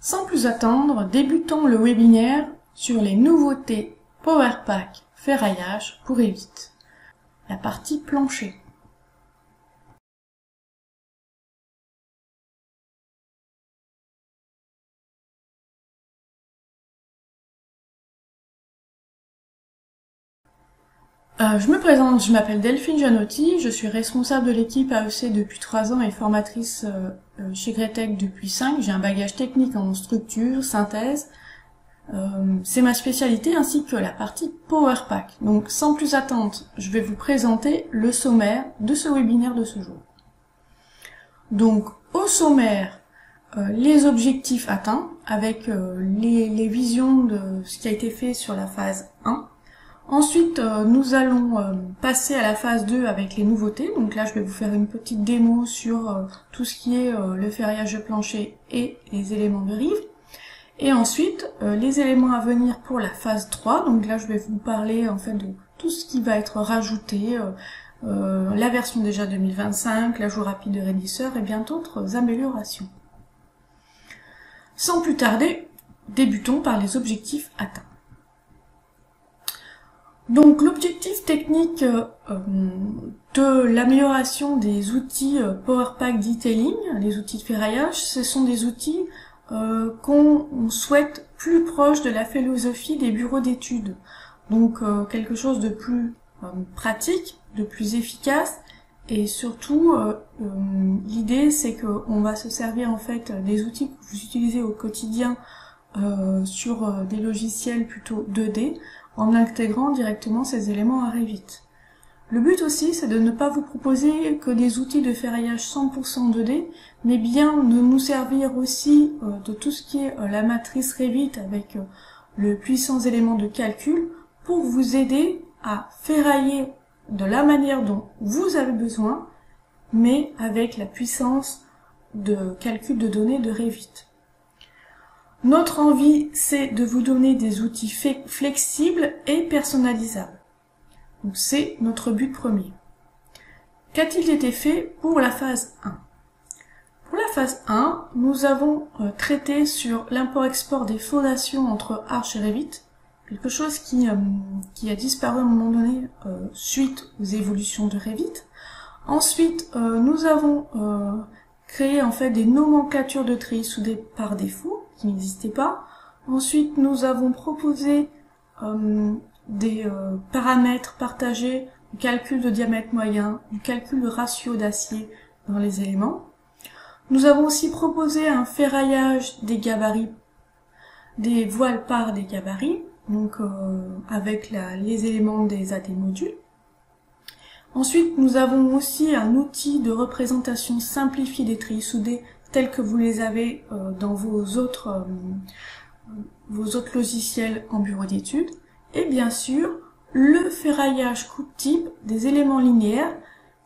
Sans plus attendre, débutons le webinaire sur les nouveautés PowerPack ferraillage pour Revit. La partie plancher. Je me présente, je m'appelle Delphine Janotti, je suis responsable de l'équipe AEC depuis 3 ans et formatrice chez Gretec depuis 5. J'ai un bagage technique en structure, synthèse. C'est ma spécialité ainsi que la partie PowerPack. Donc sans plus attendre, je vais vous présenter le sommaire de ce webinaire de ce jour. Donc au sommaire, les objectifs atteints avec les visions de ce qui a été fait sur la phase 1. Ensuite, nous allons passer à la phase 2 avec les nouveautés. Donc là, je vais vous faire une petite démo sur tout ce qui est le ferraillage de plancher et les éléments de rive. Et ensuite, les éléments à venir pour la phase 3. Donc là, je vais vous parler en fait de tout ce qui va être rajouté, la version déjà 2025, l'ajout rapide de Rediseur et bien d'autres améliorations. Sans plus tarder, débutons par les objectifs atteints. Donc l'objectif technique de l'amélioration des outils PowerPack Detailing, les outils de ferraillage, ce sont des outils qu'on souhaite plus proche de la philosophie des bureaux d'études. Donc quelque chose de plus pratique, de plus efficace, et surtout l'idée c'est qu'on va se servir en fait des outils que vous utilisez au quotidien sur des logiciels plutôt 2D, en intégrant directement ces éléments à Revit. Le but aussi, c'est de ne pas vous proposer que des outils de ferraillage 100% 2D, mais bien de nous servir aussi de tout ce qui est la matrice Revit avec le puissant élément de calcul pour vous aider à ferrailler de la manière dont vous avez besoin, mais avec la puissance de calcul de données de Revit. Notre envie, c'est de vous donner des outils flexibles et personnalisables. Donc c'est notre but premier. Qu'a-t-il été fait pour la phase 1? Pour la phase 1, nous avons traité sur l'import-export des fondations entre Arch et Revit, quelque chose qui a disparu à un moment donné suite aux évolutions de Revit. Ensuite, nous avons créé en fait des nomenclatures de treillis soudés par défaut, qui n'existaient pas. Ensuite, nous avons proposé des paramètres partagés, du calcul de diamètre moyen, du calcul de ratio d'acier dans les éléments. Nous avons aussi proposé un ferraillage des gabarits, des voiles par des gabarits, donc avec les éléments des AD modules. Ensuite, nous avons aussi un outil de représentation simplifiée des treillis soudés tels que vous les avez dans vos autres logiciels en bureau d'études. Et bien sûr, le ferraillage coupe-type des éléments linéaires,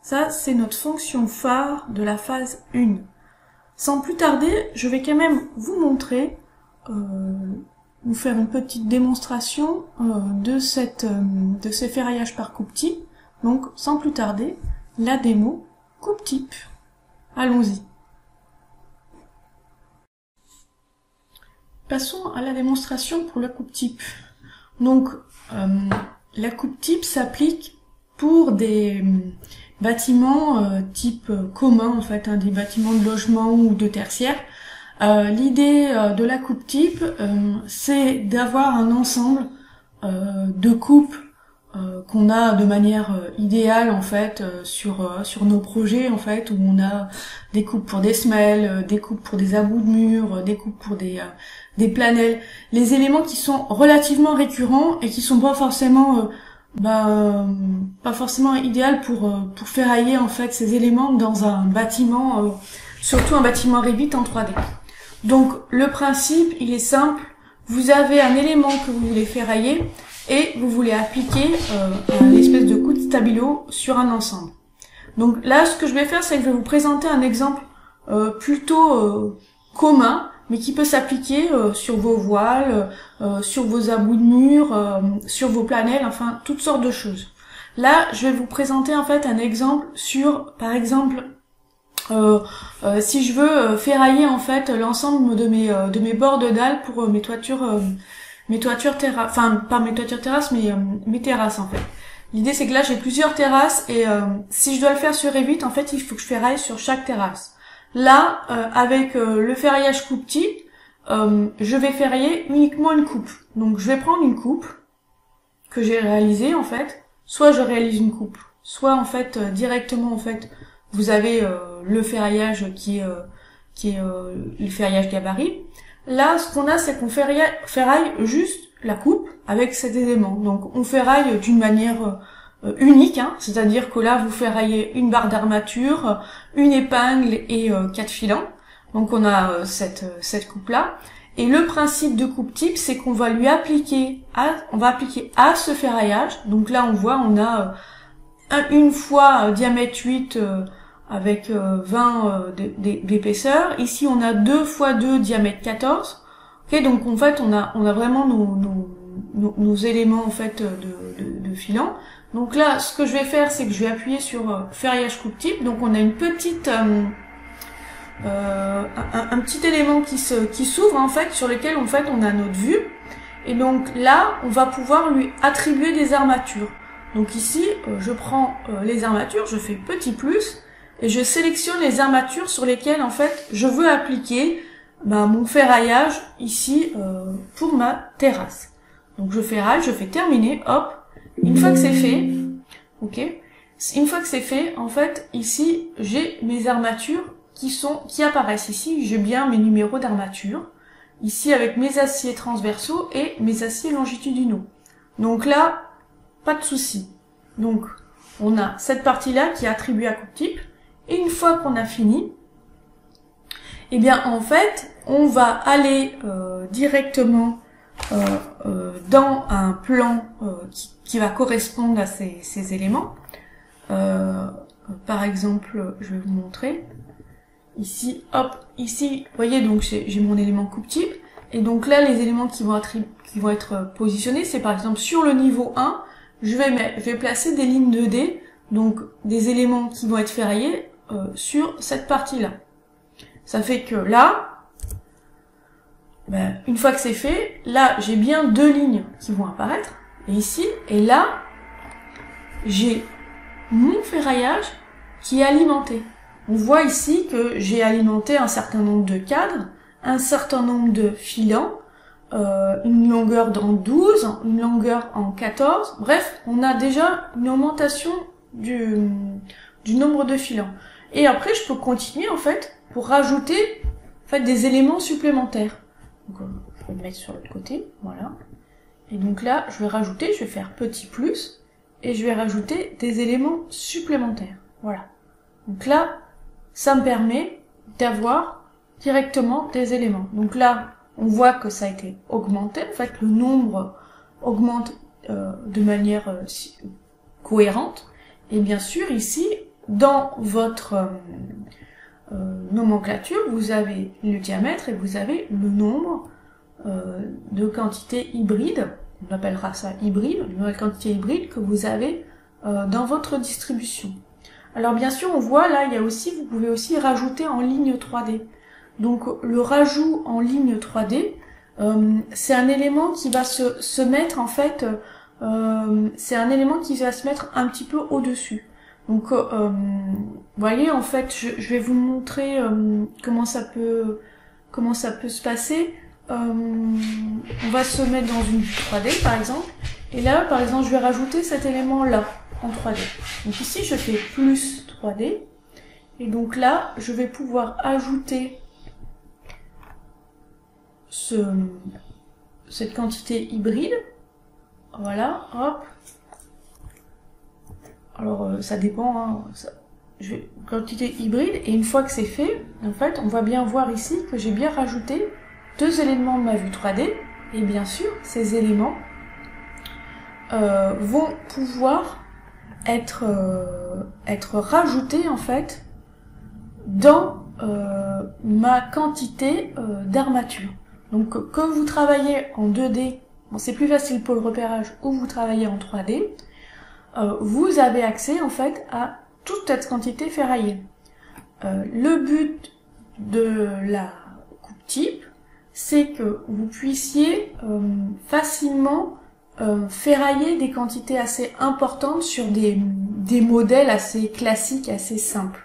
ça c'est notre fonction phare de la phase 1. Sans plus tarder, je vais quand même vous montrer, vous faire une petite démonstration de ces ferraillages par coupe-type. Donc, sans plus tarder, la démo coupe-type. Allons-y. Passons à la démonstration pour la coupe-type. Donc, la coupe-type s'applique pour des bâtiments type commun, en fait, des bâtiments de logement ou de tertiaire. L'idée de la coupe-type, c'est d'avoir un ensemble de coupes qu'on a de manière idéale en fait sur nos projets en fait, où on a des coupes pour des semelles, des coupes pour des abouts de murs, des coupes pour des planelles, les éléments qui sont relativement récurrents et qui sont pas forcément idéal pour ferrailler en fait ces éléments dans un bâtiment, surtout un bâtiment Revit en 3D. Donc le principe il est simple, vous avez un élément que vous voulez ferrailler et vous voulez appliquer une espèce de coup de stabilo sur un ensemble. Donc là, ce que je vais faire, c'est que je vais vous présenter un exemple plutôt commun, mais qui peut s'appliquer sur vos voiles, sur vos abouts de murs, sur vos planelles, enfin, toutes sortes de choses. Là, je vais vous présenter en fait un exemple sur, par exemple, Si je veux ferrailler en fait l'ensemble de mes bords de dalle pour mes toitures terrasses, enfin pas mes toitures terrasses mais mes terrasses en fait. L'idée c'est que là j'ai plusieurs terrasses et si je dois le faire sur Revit en fait il faut que je ferraille sur chaque terrasse. Là avec le ferraillage coupe-type, je vais ferrailler uniquement une coupe. Donc je vais prendre une coupe que j'ai réalisée en fait. Soit je réalise une coupe, soit en fait directement en fait vous avez le ferraillage qui est le ferraillage gabarit. Là, ce qu'on a, c'est qu'on ferraille juste la coupe avec cet élément. Donc, on ferraille d'une manière unique, hein, c'est-à-dire que là, vous ferraillez une barre d'armature, une épingle et 4 filants. Donc, on a cette coupe-là. Et le principe de coupe type, c'est qu'on va lui appliquer à ce ferraillage. Donc là, on voit, on a une fois diamètre 8 avec 20 d'épaisseur. Ici, on a 2 fois 2 diamètre 14. Ok, donc en fait, on a vraiment nos éléments en fait de filant. Donc là, ce que je vais faire, c'est que je vais appuyer sur ferraillage coupe type. Donc on a une petite un petit élément qui s'ouvre en fait, sur lequel en fait on a notre vue. Et donc là, on va pouvoir lui attribuer des armatures. Donc ici, je prends les armatures, je fais petit plus. Et je sélectionne les armatures sur lesquelles en fait je veux appliquer mon ferraillage ici pour ma terrasse. Donc je ferraille, je fais terminer, hop. Une fois que c'est fait, ok. Une fois que c'est fait, en fait ici j'ai mes armatures qui apparaissent ici. J'ai bien mes numéros d'armature ici avec mes aciers transversaux et mes aciers longitudinaux. Donc là, pas de souci. Donc on a cette partie-là qui est attribuée à coupe type. Et une fois qu'on a fini, eh bien en fait, on va aller directement dans un plan qui va correspondre à ces éléments. Par exemple, je vais vous montrer. Ici, hop, ici, vous voyez, donc j'ai mon élément coupe type. Et donc là, les éléments qui vont être positionnés, c'est par exemple sur le niveau 1, je vais placer des lignes 2D, donc des éléments qui vont être ferraillés sur cette partie-là. Ça fait que là, une fois que c'est fait, là j'ai bien 2 lignes qui vont apparaître, et ici, et là, j'ai mon ferraillage qui est alimenté. On voit ici que j'ai alimenté un certain nombre de cadres, un certain nombre de filants, une longueur en 12, une longueur en 14, bref, on a déjà une augmentation du nombre de filants. Et après, je peux continuer, en fait, pour rajouter, en fait, des éléments supplémentaires. Donc, je vais le mettre sur l'autre côté, voilà. Et donc là, je vais rajouter, je vais faire petit plus, et je vais rajouter des éléments supplémentaires. Voilà. Donc là, ça me permet d'avoir directement des éléments. Donc là, on voit que ça a été augmenté. En fait, le nombre augmente de manière cohérente. Et bien sûr, ici, dans votre nomenclature, vous avez le diamètre et vous avez le nombre de quantités hybrides, on appellera ça hybride, une nouvelle quantité hybride que vous avez dans votre distribution. Alors bien sûr, on voit là, vous pouvez aussi rajouter en ligne 3D. Donc le rajout en ligne 3D, c'est un élément qui va se mettre en fait, c'est un élément qui va se mettre un petit peu au-dessus. Donc, vous voyez, en fait, je vais vous montrer comment ça peut se passer. On va se mettre dans une vue 3D, par exemple. Et là, par exemple, je vais rajouter cet élément-là en 3D. Donc ici, je fais plus 3D. Et donc là, je vais pouvoir ajouter cette quantité hybride. Voilà, hop. Alors ça dépend, hein, quantité hybride, et une fois que c'est fait, en fait, on va bien voir ici que j'ai bien rajouté 2 éléments de ma vue 3D, et bien sûr, ces éléments vont pouvoir être rajoutés en fait dans ma quantité d'armature. Donc que vous travaillez en 2D, bon, c'est plus facile pour le repérage, ou vous travaillez en 3D, vous avez accès en fait à toute cette quantité ferraillée. Le but de la coupe type, c'est que vous puissiez facilement ferrailler des quantités assez importantes sur des modèles assez classiques, assez simples.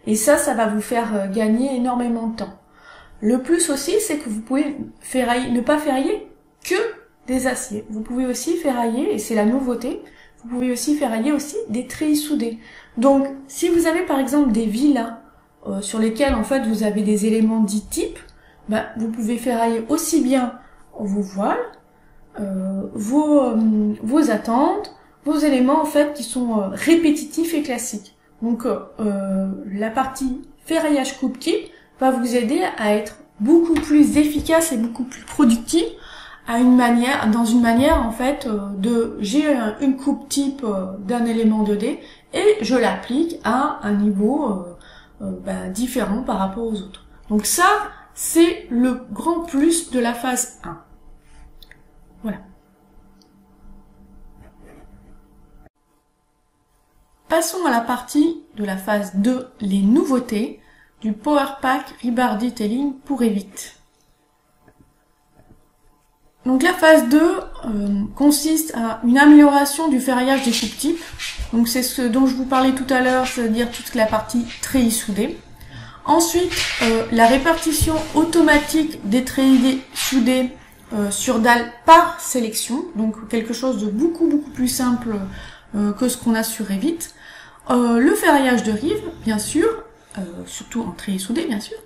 Et ça va vous faire gagner énormément de temps. Le plus aussi, c'est que vous pouvez ne pas ferrailler que des aciers. Vous pouvez aussi ferrailler, et c'est la nouveauté, vous pouvez aussi ferrailler aussi des treillis soudés. Donc, si vous avez par exemple des villas sur lesquelles en fait vous avez des éléments dits types, vous pouvez ferrailler aussi bien vos voiles, vos attentes, vos éléments en fait qui sont répétitifs et classiques. Donc la partie ferraillage coupe type va vous aider à être beaucoup plus efficace et beaucoup plus productif dans une manière en fait j'ai une coupe type d'un élément 2D et je l'applique à un niveau différent par rapport aux autres. Donc ça, c'est le grand plus de la phase 1. Voilà. Passons à la partie de la phase 2, les nouveautés du PowerPack Rebar Detailing pour Revit. Donc la phase 2 consiste à une amélioration du ferraillage des coupes types. Donc c'est ce dont je vous parlais tout à l'heure, c'est-à-dire toute la partie treillis soudés. Ensuite, la répartition automatique des treillis soudés sur dalle par sélection, donc quelque chose de beaucoup plus simple que ce qu'on a sur Revit. Le ferraillage de rive, bien sûr, surtout en treillis soudés, bien sûr,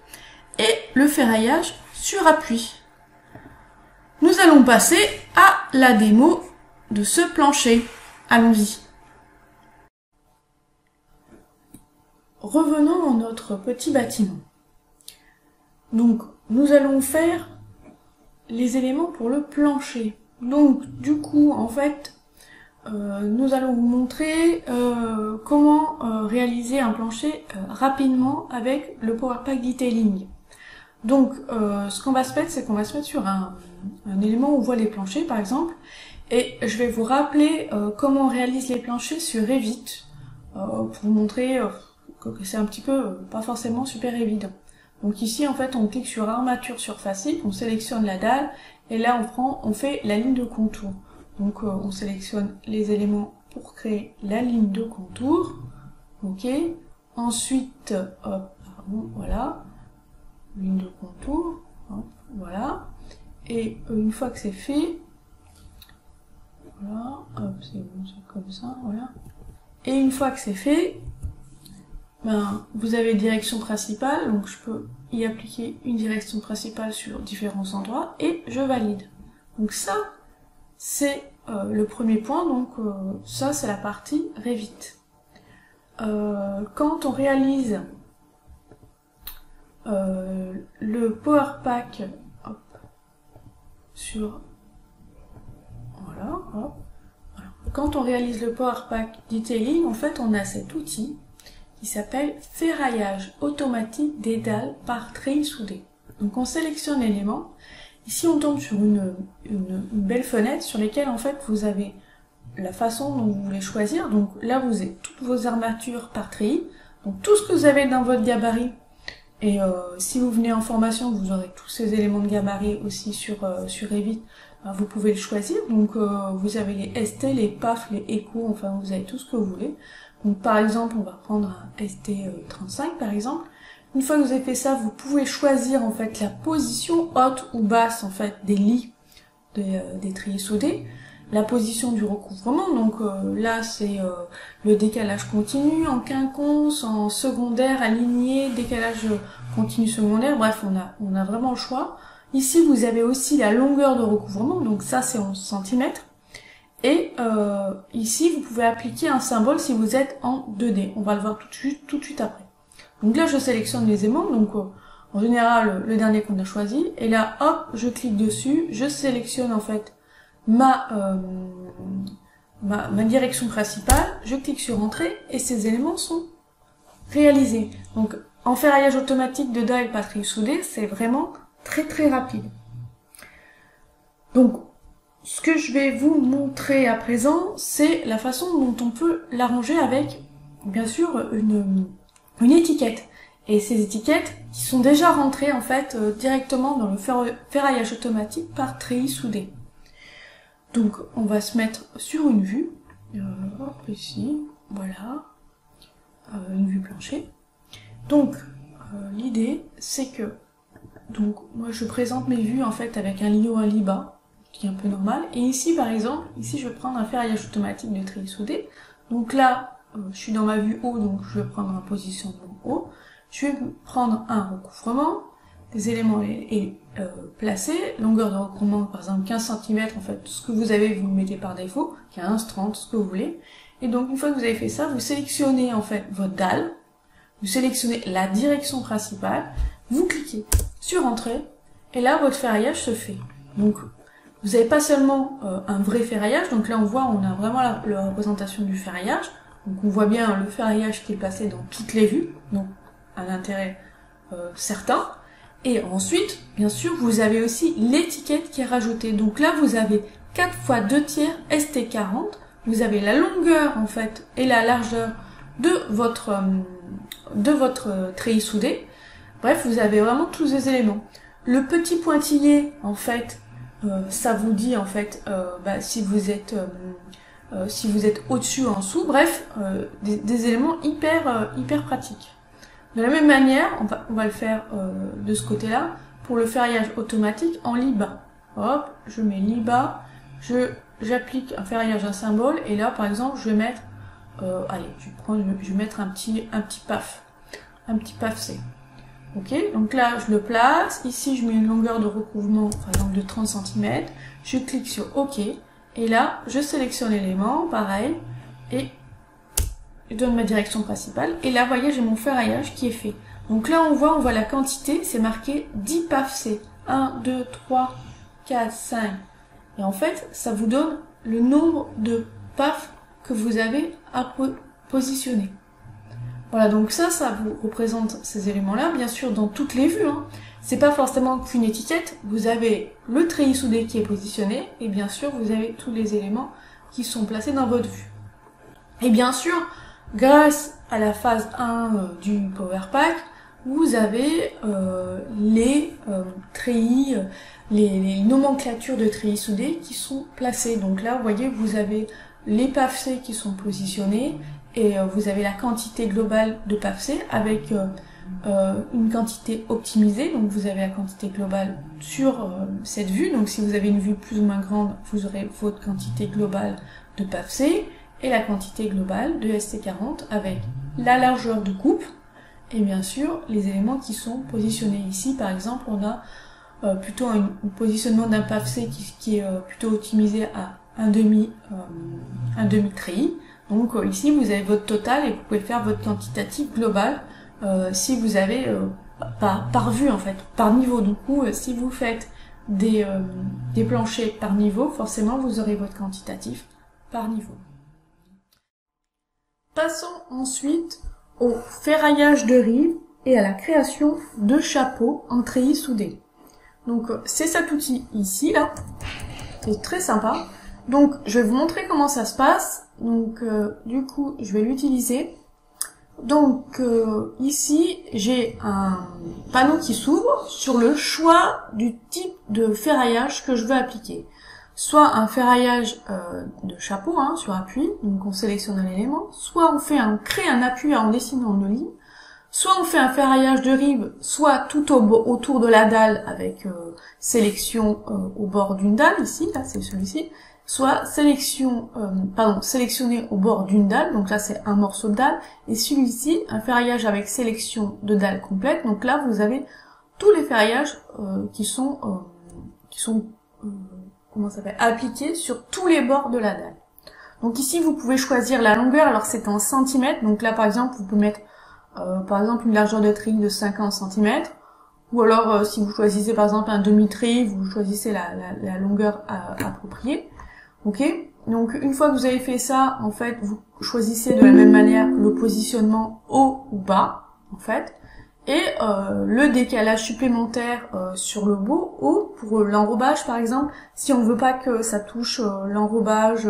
et le ferraillage sur appui. Nous allons passer à la démo de ce plancher. Allons-y. Revenons dans notre petit bâtiment. Donc, nous allons faire les éléments pour le plancher. Donc, du coup, en fait, nous allons vous montrer comment réaliser un plancher rapidement avec le PowerPack Detailing. Donc, ce qu'on va se mettre, c'est qu'on va se mettre sur un élément où on voit les planchers, par exemple, et je vais vous rappeler comment on réalise les planchers sur Revit, pour vous montrer que c'est un petit peu pas forcément super évident. Donc ici, en fait, on clique sur armature surfacique, on sélectionne la dalle, et là, on fait la ligne de contour. Donc, on sélectionne les éléments pour créer la ligne de contour. Ok. Ensuite, hop, pardon, voilà. Ligne de contour. Hop, voilà. Et une fois que c'est fait, voilà. Hop, c'est bon, c'est comme ça, voilà. Et une fois que c'est fait, vous avez direction principale, donc je peux y appliquer une direction principale sur différents endroits, et je valide. Donc ça, c'est le premier point, donc ça c'est la partie Revit. Quand on réalise le PowerPack quand on réalise le PowerPack Detailing, en fait on a cet outil qui s'appelle ferraillage automatique des dalles par treillis soudés. Donc on sélectionne l'élément. Ici, on tombe sur une belle fenêtre sur laquelle, en fait, vous avez la façon dont vous voulez choisir. Donc là, vous avez toutes vos armatures par treillis. Donc tout ce que vous avez dans votre gabarit. Et si vous venez en formation, vous aurez tous ces éléments de gabarit aussi sur Revit. Vous pouvez le choisir. Donc vous avez les ST, les PAF, les ECO, enfin vous avez tout ce que vous voulez. Donc par exemple, on va prendre un ST35 par exemple. Une fois que vous avez fait ça, vous pouvez choisir en fait la position haute ou basse en fait des lits des treillis soudés, la position du recouvrement. Donc là c'est le décalage continu en quinconce, en secondaire, aligné, décalage continu secondaire. Bref, on a vraiment le choix. Ici vous avez aussi la longueur de recouvrement, donc ça c'est 11 cm. Et ici vous pouvez appliquer un symbole si vous êtes en 2D. On va le voir tout de suite après. Donc là, je sélectionne les aimants, donc en général, le dernier qu'on a choisi. Et là, hop, je clique dessus, je sélectionne en fait ma direction principale, je clique sur Entrée, et ces éléments sont réalisés. Donc, en ferraillage automatique de dalle par treillis soudés, c'est vraiment très rapide. Donc, ce que je vais vous montrer à présent, c'est la façon dont on peut l'arranger avec, bien sûr, une étiquette. et ces étiquettes qui sont déjà rentrées en fait directement dans le ferraillage automatique par treillis soudé. Donc on va se mettre sur une vue, hop, ici, voilà, une vue plancher. Donc l'idée c'est que, donc moi je présente mes vues en fait avec un lit haut, un lit bas, qui est un peu normal, et ici par exemple, ici je vais prendre un ferraillage automatique de treillis soudé. Donc là je suis dans ma vue haut, donc je vais prendre un positionnement haut, je vais prendre un recouvrement, des éléments placés, longueur de recouvrement par exemple 15 cm, en fait ce que vous avez vous le mettez par défaut, 15, 30, ce que vous voulez, et donc une fois que vous avez fait ça, vous sélectionnez en fait votre dalle, vous sélectionnez la direction principale, vous cliquez sur entrée, et là votre ferraillage se fait. Donc vous n'avez pas seulement un vrai ferraillage, donc là on voit, on a vraiment la représentation du ferraillage, donc on voit bien le ferraillage qui est placé dans toutes les vues, donc un intérêt certain. Et ensuite, bien sûr, vous avez aussi l'étiquette qui est rajoutée. Donc là, vous avez 4 x 2 tiers ST40. Vous avez la longueur, en fait, et la largeur de votre treillis soudé. Bref, vous avez vraiment tous les éléments. Le petit pointillé, en fait, ça vous dit, en fait, si vous êtes au-dessus ou en dessous. Bref, des éléments hyper pratiques. De la même manière, on va le faire de ce côté-là, pour le ferraillage automatique en lit bas. Hop, je mets lit bas, j'applique un ferraillage à symbole, et là par exemple je vais mettre, je vais mettre un petit PAF C. Ok, donc là je le place, ici je mets une longueur de recouvrement par exemple de 30 cm, je clique sur OK, et là je sélectionne l'élément, pareil, et je donne ma direction principale, et là, vous voyez, j'ai mon ferraillage qui est fait. Donc là, on voit la quantité, c'est marqué 10 PAF C. 1, 2, 3, 4, 5. Et en fait, ça vous donne le nombre de PAF que vous avez à positionner. Voilà, donc ça vous représente ces éléments-là, bien sûr, dans toutes les vues. Hein. C'est pas forcément qu'une étiquette, vous avez le treillis soudé qui est positionné, et bien sûr, vous avez tous les éléments qui sont placés dans votre vue. Et bien sûr, grâce à la phase 1 du Power Pack, vous avez les treillis, les nomenclatures de treillis soudés qui sont placées. Donc là, vous voyez, vous avez les PAF C qui sont positionnés, et vous avez la quantité globale de PAF C avec une quantité optimisée. Donc vous avez la quantité globale sur cette vue. Donc si vous avez une vue plus ou moins grande, vous aurez votre quantité globale de PAF C, et la quantité globale de ST40 avec la largeur de coupe et bien sûr les éléments qui sont positionnés. Ici par exemple on a plutôt un positionnement d'un PAF C qui est plutôt optimisé à un demi treillis. Donc ici vous avez votre total et vous pouvez faire votre quantitatif global si vous avez par vue en fait, par niveau. Du coup si vous faites des planchers par niveau, forcément vous aurez votre quantitatif par niveau. Passons ensuite au ferraillage de rive et à la création de chapeaux en treillis soudés. Donc c'est cet outil ici là, c'est très sympa. Donc je vais vous montrer comment ça se passe. Donc du coup je vais l'utiliser. Donc ici j'ai un panneau qui s'ouvre sur le choix du type de ferraillage que je veux appliquer. Soit un ferraillage de chapeau sur appui, donc on sélectionne un élément, soit on crée un appui en dessinant une ligne, soit on fait un ferraillage de rive, soit tout autour de la dalle avec sélection au bord d'une dalle, ici, là c'est celui-ci, soit sélectionné au bord d'une dalle, donc là c'est un morceau de dalle, et celui-ci, un ferraillage avec sélection de dalle complète, donc là vous avez tous les ferraillages qui sont appliqués sur tous les bords de la dalle. Donc ici vous pouvez choisir la longueur, alors c'est en centimètres, donc là par exemple vous pouvez mettre par exemple une largeur de treillis de 50 cm, ou alors si vous choisissez par exemple un demi-treillis, vous choisissez la longueur appropriée. Ok, donc une fois que vous avez fait ça, en fait vous choisissez de la même manière le positionnement haut ou bas en fait, et le décalage supplémentaire sur le haut pour l'enrobage par exemple, si on veut pas que ça touche l'enrobage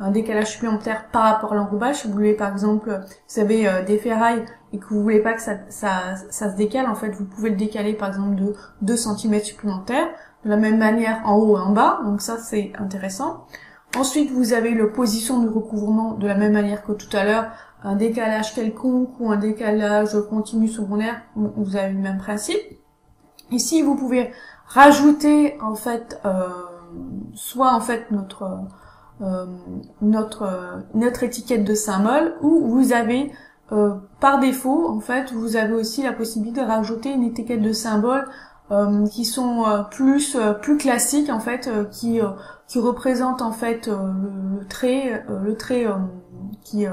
un décalage supplémentaire par rapport à l'enrobage. Si vous voulez par exemple, vous avez des ferrailles et que vous voulez pas que ça se décale, en fait vous pouvez le décaler par exemple de 2 cm supplémentaires, de la même manière en haut et en bas, donc ça c'est intéressant. Ensuite vous avez le position de recouvrement de la même manière que tout à l'heure, un décalage quelconque ou un décalage continu secondaire, vous avez le même principe. Ici vous pouvez rajouter en fait soit en fait notre étiquette de symbole, ou vous avez par défaut en fait vous avez aussi la possibilité de rajouter une étiquette de symbole qui sont plus classiques en fait, qui représentent en fait le trait qui est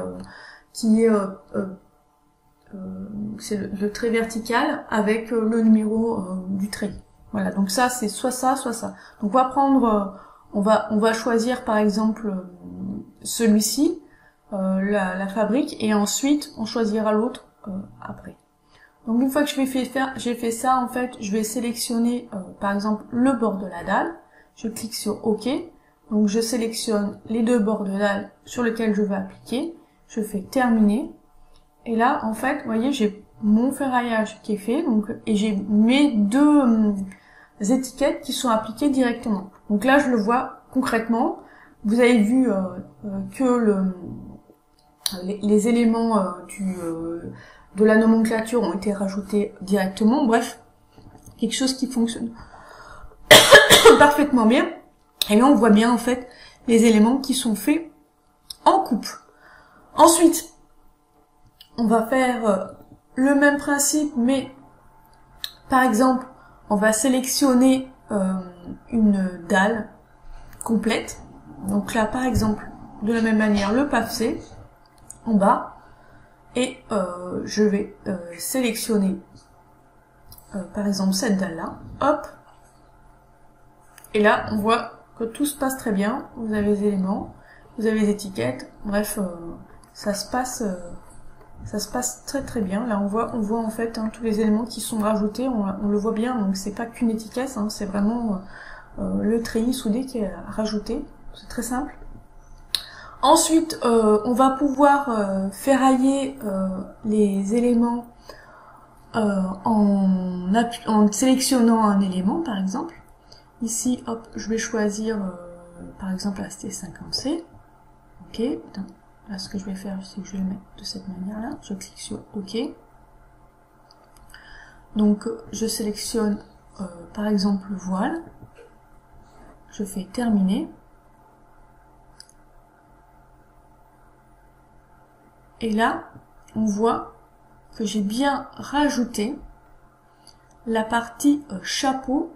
c'est le trait vertical avec le numéro du trait. Voilà, donc ça c'est soit ça, soit ça. Donc on va prendre, on va choisir par exemple celui-ci, la fabrique, et ensuite on choisira l'autre après. Donc une fois que j'ai fait ça, en fait, je vais sélectionner par exemple le bord de la dalle. Je clique sur OK. Donc je sélectionne les deux bords de dalle sur lesquels je vais appliquer. Je fais terminer. Et là, en fait, vous voyez, j'ai mon ferraillage qui est fait, donc, et j'ai mes deux étiquettes qui sont appliquées directement. Donc là, je le vois concrètement. Vous avez vu que les éléments de la nomenclature ont été rajoutés directement. Bref, quelque chose qui fonctionne parfaitement bien. Et là, on voit bien en fait les éléments qui sont faits en coupe. Ensuite, on va faire le même principe, mais par exemple, on va sélectionner une dalle complète. Donc là, par exemple, de la même manière, le pavesé en bas, et je vais sélectionner par exemple cette dalle-là, hop, et là, on voit que tout se passe très bien. Vous avez les éléments, vous avez les étiquettes, bref, ça se passe très très bien. Là on voit en fait tous les éléments qui sont rajoutés, on le voit bien, donc c'est pas qu'une étiquette, c'est vraiment le treillis soudé qui est rajouté, c'est très simple. Ensuite on va pouvoir ferrailler les éléments en sélectionnant un élément par exemple. Ici hop, je vais choisir par exemple la ST50C. Ok, là, ce que je vais faire, c'est que je vais le mettre de cette manière-là. Je clique sur OK. Donc, je sélectionne, par exemple, le voile. Je fais terminer. Et là, on voit que j'ai bien rajouté la partie chapeau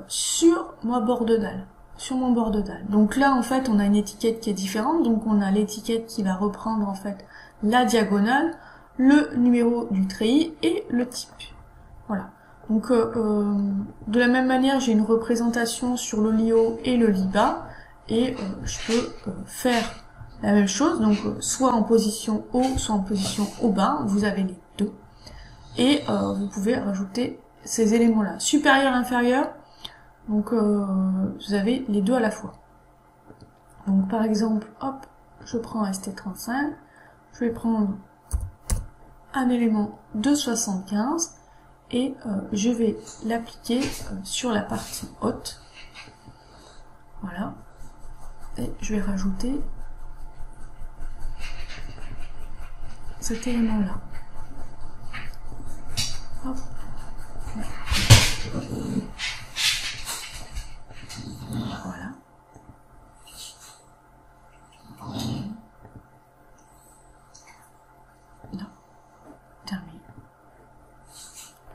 sur mon bord de dalle. Donc là, en fait, on a une étiquette qui est différente. Donc on a l'étiquette qui va reprendre en fait la diagonale, le numéro du treillis et le type. Voilà. Donc de la même manière, j'ai une représentation sur le lit haut et le lit bas, et je peux faire la même chose. Donc soit en position haut, soit en position haut bas. Vous avez les deux, et vous pouvez rajouter ces éléments-là, supérieur, inférieur. Donc vous avez les deux à la fois. Donc par exemple, hop, je prends un ST35, je vais prendre un élément de 75 et je vais l'appliquer sur la partie haute. Voilà. Et je vais rajouter cet élément-là. Hop. Voilà. Non. Terminé.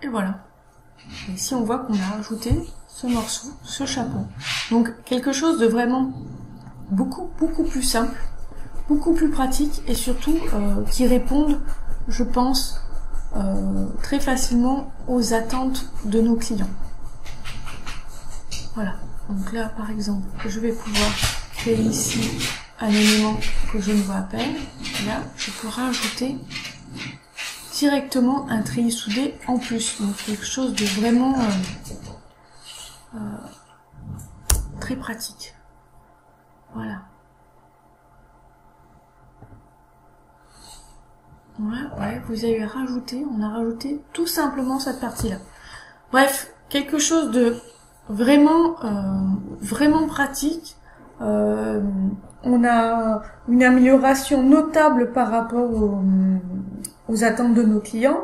Et voilà. Et ici on voit qu'on a rajouté ce morceau, ce chapeau. Donc quelque chose de vraiment beaucoup plus simple, beaucoup plus pratique, et surtout qui répondent, je pense, très facilement aux attentes de nos clients. Voilà. Donc là, par exemple, je vais pouvoir créer ici un élément que je ne vois à peine. Et là, je peux rajouter directement un treillis soudé en plus. Donc quelque chose de vraiment très pratique. Voilà. Ouais, vous avez rajouté, on a rajouté tout simplement cette partie-là. Bref, quelque chose de vraiment pratique. On a une amélioration notable par rapport aux attentes de nos clients.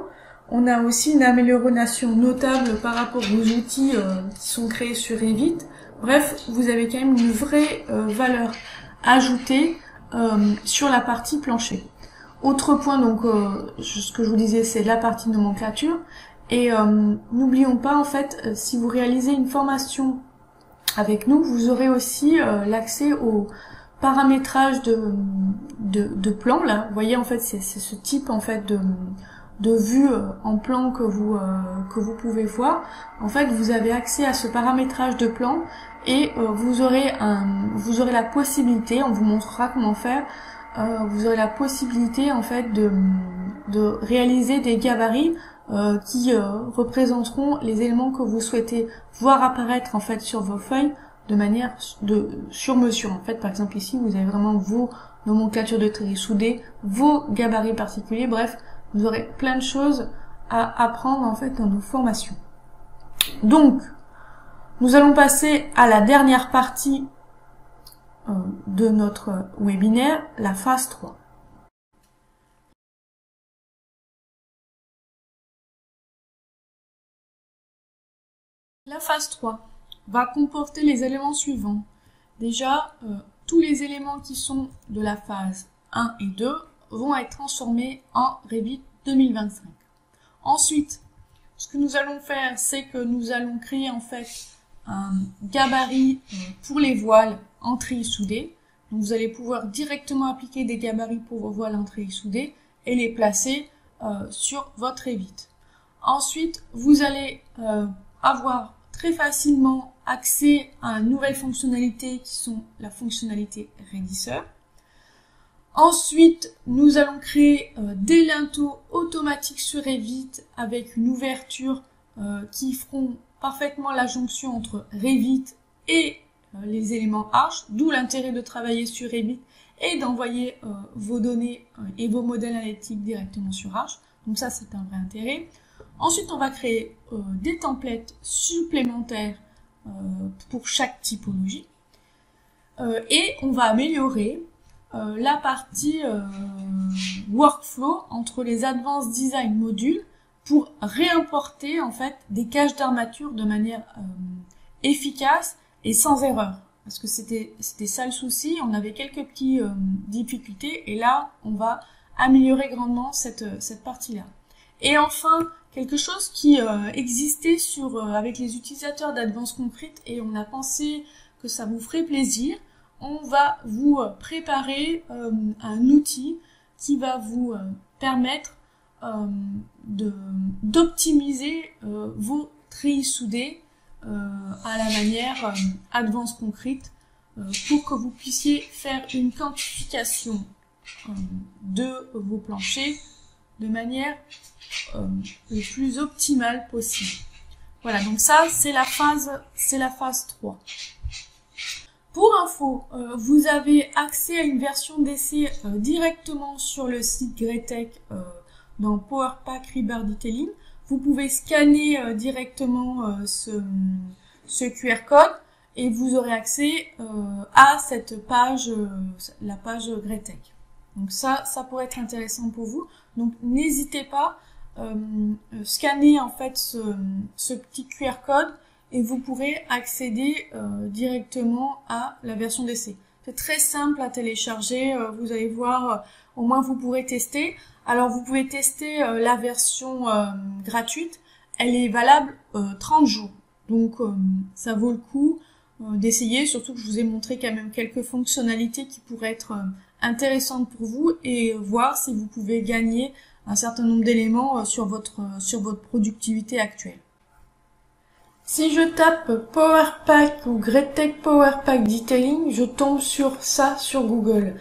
On a aussi une amélioration notable par rapport aux outils qui sont créés sur Revit. Bref, vous avez quand même une vraie valeur ajoutée sur la partie plancher. Autre point, donc, ce que je vous disais, c'est la partie nomenclature. Et n'oublions pas, en fait, si vous réalisez une formation avec nous, vous aurez aussi l'accès au paramétrage de plan. Là, vous voyez, en fait, c'est ce type en fait de vue en plan que vous pouvez voir. En fait, vous avez accès à ce paramétrage de plan et vous aurez la possibilité, on vous montrera comment faire. Vous aurez la possibilité en fait de réaliser des gabarits qui représenteront les éléments que vous souhaitez voir apparaître en fait sur vos feuilles de manière sur mesure. En fait, par exemple ici, vous avez vraiment vos nomenclatures de treillis soudés, vos gabarits particuliers. Bref, vous aurez plein de choses à apprendre en fait dans nos formations. Donc, nous allons passer à la dernière partie de notre webinaire, la phase 3. La phase 3 va comporter les éléments suivants. Déjà, tous les éléments qui sont de la phase 1 et 2 vont être transformés en Revit 2025. Ensuite, ce que nous allons faire, c'est que nous allons créer en fait un gabarit pour les voiles en treillis soudés. Donc vous allez pouvoir directement appliquer des gabarits pour vos voiles en treillis soudés et les placer sur votre Revit. Ensuite, vous allez avoir très facilement accès à une nouvelle fonctionnalité qui sont la fonctionnalité raidisseur. Ensuite, nous allons créer des linteaux automatiques sur Revit avec une ouverture qui feront parfaitement la jonction entre Revit et les éléments arches, d'où l'intérêt de travailler sur Revit et d'envoyer vos données et vos modèles analytiques directement sur arches. Donc ça, c'est un vrai intérêt. Ensuite, on va créer des templates supplémentaires pour chaque typologie. Et on va améliorer la partie workflow entre les Advanced Design modules pour réimporter en fait des caches d'armature de manière efficace et sans erreur. Parce que c'était ça le souci, on avait quelques petites difficultés et là on va améliorer grandement cette partie-là. Et enfin, quelque chose qui existait avec les utilisateurs d'Advanced Concrete et on a pensé que ça vous ferait plaisir, on va vous préparer un outil qui va vous permettre d'optimiser vos treillis soudés à la manière Advanced Concrete pour que vous puissiez faire une quantification de vos planchers de manière le plus optimale possible. Voilà, donc ça c'est la phase 3. Pour info, vous avez accès à une version d'essai directement sur le site Greatech dans PowerPack Rebar Detailing. Vous pouvez scanner directement ce QR code et vous aurez accès à cette page, la page Greatech. Donc ça pourrait être intéressant pour vous. Donc n'hésitez pas, scanner en fait ce petit QR code et vous pourrez accéder directement à la version d'essai. C'est très simple à télécharger, vous allez voir, au moins vous pourrez tester. Alors vous pouvez tester la version gratuite, elle est valable 30 jours. Donc ça vaut le coup d'essayer, surtout que je vous ai montré quand même quelques fonctionnalités qui pourraient être intéressantes pour vous et voir si vous pouvez gagner un certain nombre d'éléments sur votre productivité actuelle. Si je tape PowerPack ou Greatech PowerPack Detailing, je tombe sur ça sur Google.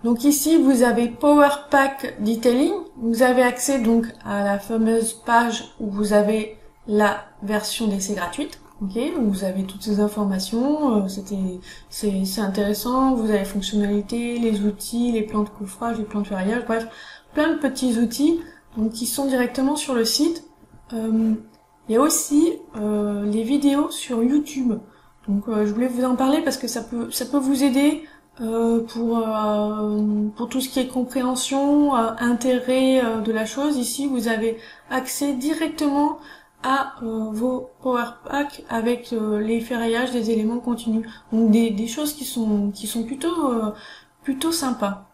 Donc ici, vous avez PowerPack Detailing. Vous avez accès donc à la fameuse page où vous avez la version d'essai gratuite. Ok, vous avez toutes ces informations. C'est intéressant. Vous avez les fonctionnalités, les outils, les plans de coffrage, les plans de ferraillage. Bref, plein de petits outils donc qui sont directement sur le site. Il y a aussi les vidéos sur YouTube. Donc je voulais vous en parler parce que ça peut vous aider pour tout ce qui est compréhension, intérêt de la chose. Ici, vous avez accès directement à vos Power Packs avec les ferraillages des éléments continus. Donc des choses qui sont plutôt sympas.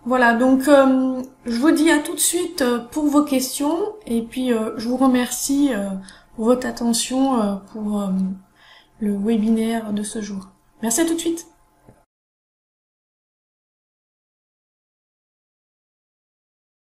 Voilà, donc je vous dis à tout de suite pour vos questions et puis je vous remercie pour votre attention pour le webinaire de ce jour. Merci, à tout de suite.